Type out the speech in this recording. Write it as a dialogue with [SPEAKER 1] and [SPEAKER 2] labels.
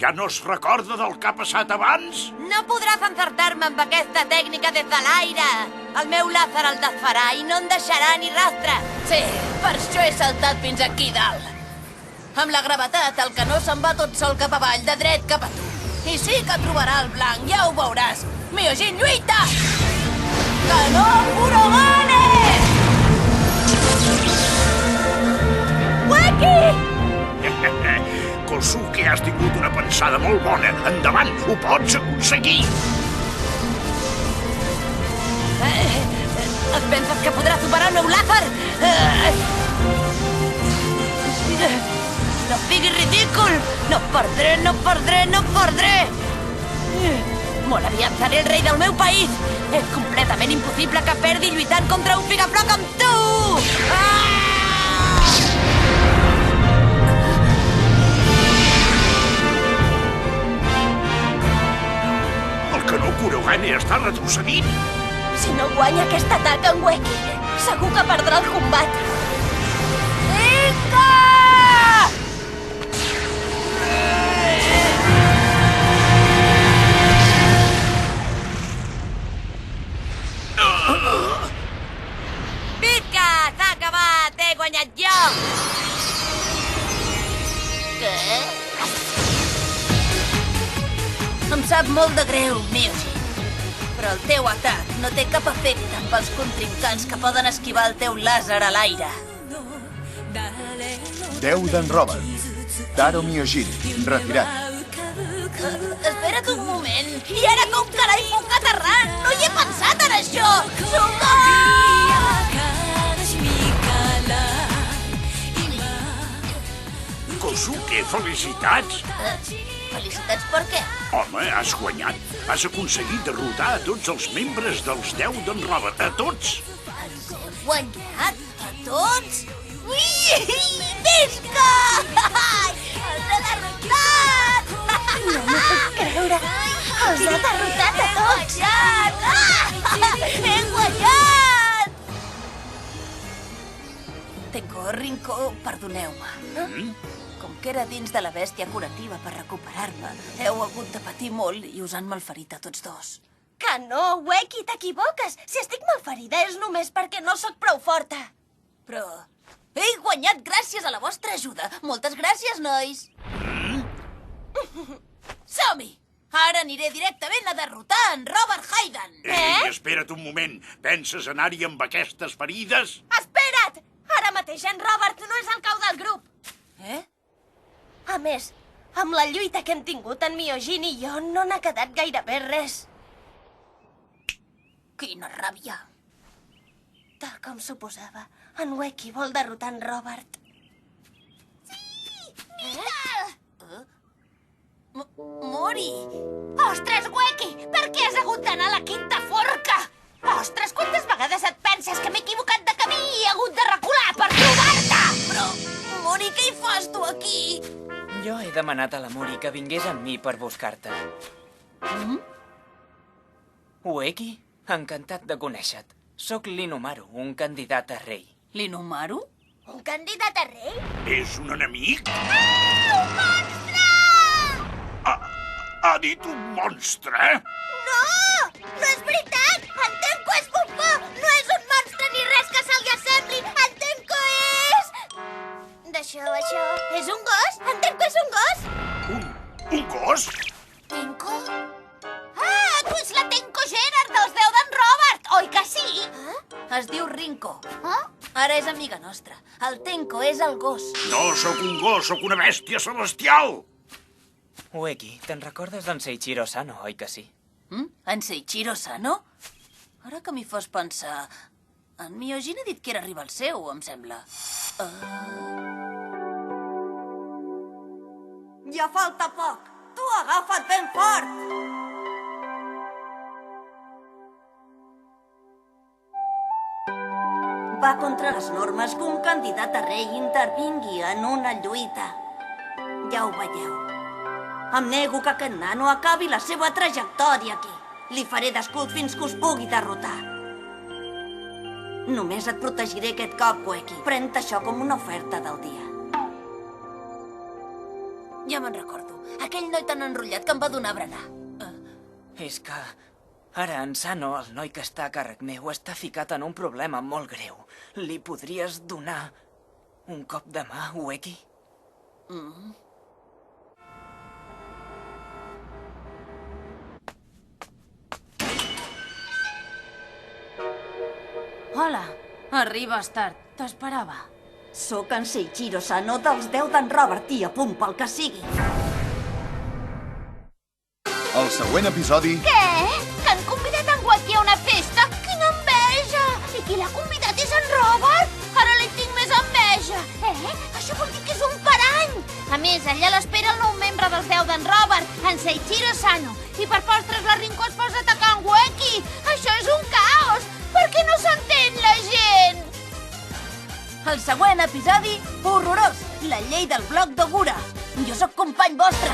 [SPEAKER 1] Ja no es recorda del que ha passat abans?
[SPEAKER 2] No podràs encertar-me amb aquesta tècnica des de l'aire. El meu làser el desfarà i no en deixarà ni rastre.
[SPEAKER 3] Sí, per això he saltat fins aquí dalt. Amb la gravetat, el canó se'n va tot sol cap avall, de dret cap a tu. I sí que trobarà el blanc, ja ho veuràs. Myojin, lluita! Canó Kurogane!
[SPEAKER 2] Weki!
[SPEAKER 1] Kosuke, has tingut una pensada molt bona. Endavant, ho pots aconseguir.
[SPEAKER 2] Et penses que podràs superar el meu làser? No siguis ridícul! No perdré, no perdré, no perdré! Molt aviat seré el rei del meu país! És completament impossible que perdi lluitant contra un pigaflor com tu!
[SPEAKER 1] El canó Kurogane està retrocedint.
[SPEAKER 3] Si no guanya aquest atac en Weki, segur que perdrà el combat.
[SPEAKER 2] Vinga! Visca! S'ha acabat! He guanyat jo!
[SPEAKER 3] Què? Em sap molt de greu, Myojin. Però el teu atac no té cap efecte amb els contrincants que poden esquivar el teu làser a l'aire.
[SPEAKER 4] Déu d'en Robert. Taro Myojin, retirat.
[SPEAKER 3] Espera't un moment. I ara com carai puc aterrar? No hi he pensat en això!
[SPEAKER 1] Kosuke, felicitats.
[SPEAKER 3] Felicitats per què?
[SPEAKER 1] Home, has guanyat. Has aconseguit derrotar a tots els membres dels 10 d'en Robert. A tots.
[SPEAKER 3] Ens hem guanyat? A tots? Ui! Visca! Els he derrotat! No m'ho puc creure. Els he derrotat a tots! He guanyat! Tenko, Rinko, perdoneu-me. Com que era dins de la bèstia curativa per recuperar-me, heu hagut de patir molt i us han malferit a tots dos.
[SPEAKER 5] Que no, Weki, t'equivoques. Si estic malferida és només perquè no sóc prou forta.
[SPEAKER 3] Però he guanyat gràcies a la vostra ajuda. Moltes gràcies, nois. Som-hi! Ara aniré directament a derrotar en Robert Hayden.
[SPEAKER 1] Espera't un moment. Penses anar-hi amb aquestes ferides?
[SPEAKER 5] Espera't! Ara mateix en Robert no és el cau del grup. A més, amb la lluita que hem tingut en Myojin i jo no n'ha quedat gairebé res.
[SPEAKER 3] Quina ràbia.
[SPEAKER 5] Tal com suposava, en Weki vol derrotar en Robert.
[SPEAKER 3] Mori!
[SPEAKER 5] Ostres, Weki! Per què has hagut d'anar a la quinta forca? Ostres, quantes vegades et penses que m'he equivocat de camí i he hagut de recular per trobar-te?
[SPEAKER 3] Però, Mori, què hi fas tu aquí?
[SPEAKER 6] Jo he demanat a la Mori que vingués amb mi per buscar-te. Ueki, encantat de conèixer-te. Soc l'Inomaru, un candidat a rei.
[SPEAKER 3] L'Inomaru?
[SPEAKER 5] Un candidat a rei?
[SPEAKER 1] És un enemic?
[SPEAKER 5] Un monstre!
[SPEAKER 1] Ha dit un monstre?
[SPEAKER 5] No! No és veritat! En Tenko és un por! No és un monstre ni res que se li assembli! En Tenko és... Això... És un gos? En Tenko és un gos?
[SPEAKER 1] Un gos?
[SPEAKER 5] Tenko? Ah, tu ets la Tenko Gerard dels 10 d'en Robert, oi que sí?
[SPEAKER 3] Es diu Rinko. Ara és amiga nostra. El Tenko és el gos.
[SPEAKER 1] No sóc un gos, sóc una bèstia celestial!
[SPEAKER 6] Ueki, te'n recordes d'en Seiichiro Sano, oi que sí?
[SPEAKER 3] En Seiichiro Sano? Ara que m'hi fas pensar... En Myojin ha dit que era rival seu, em sembla.
[SPEAKER 2] Ja falta poc. Tu agafa't ben fort.
[SPEAKER 3] Va contra les normes que un candidat a rei intervingui en una lluita. Ja ho veieu. Em nego que aquest nano acabi la seva trajectòria aquí. Li faré d'escut fins que us pugui derrotar. Només et protegiré aquest cop, Weki. Pren-te això com una oferta del dia. Ja me'n recordo. Aquell noi tan enrotllat que em va donar a berenar.
[SPEAKER 6] És que ara en Sano, el noi que està a càrrec meu, està ficat en un problema molt greu. Li podries donar un cop de mà, Ueki?
[SPEAKER 3] Hola, arribes tard. T'esperava.
[SPEAKER 2] Sóc en Seiichiro Sano dels 10 d'en Robert i a punt pel que sigui.
[SPEAKER 4] Al següent episodi...
[SPEAKER 5] Què? Que han convidat en Ueki a una festa? Quina enveja! I qui l'ha convidat és en Robert? Ara li tinc més enveja. Això vol dir que és un parany. A més, allà l'espera el nou membre dels 10 d'en Robert, en Seiichiro Sano. I per postres la Rinko es posa a atacar en Ueki. Això és un caos. Per què no s'entén la gent?
[SPEAKER 3] El següent episodi, horrorós. La llei del bloc d'Ogura. Jo sóc company vostre.